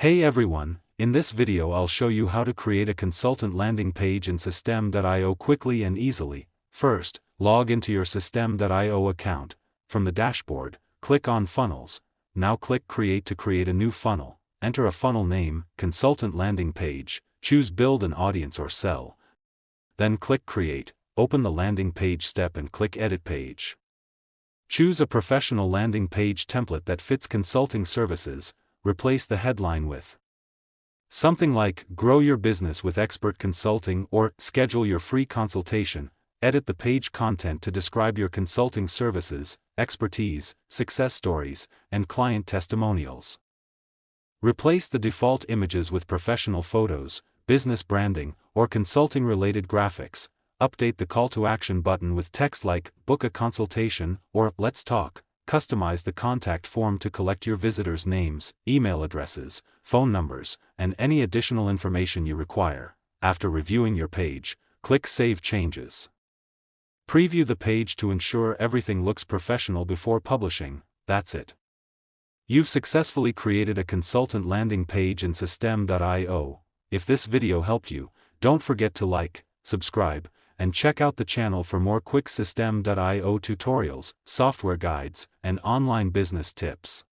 Hey everyone, in this video I'll show you how to create a consultant landing page in System.io quickly and easily. First, log into your System.io account. From the dashboard, click on Funnels. Now click Create to create a new funnel. Enter a funnel name, Consultant Landing Page, choose Build an Audience or Sell. Then click Create, open the landing page step and click Edit Page. Choose a professional landing page template that fits consulting services. Replace the headline with something like "Grow Your Business with Expert Consulting" or "Schedule Your Free Consultation." Edit the page content to describe your consulting services, expertise, success stories, and client testimonials. Replace the default images with professional photos, business branding, or consulting-related graphics. Update the call to action button with text like "Book a consultation" or "Let's talk." Customize the contact form to collect your visitors' names, email addresses, phone numbers, and any additional information you require. After reviewing your page, click Save Changes. Preview the page to ensure everything looks professional before publishing. That's it. You've successfully created a consultant landing page in System.io. If this video helped you, don't forget to like, subscribe, and check out the channel for more quick System.io tutorials, software guides, and online business tips.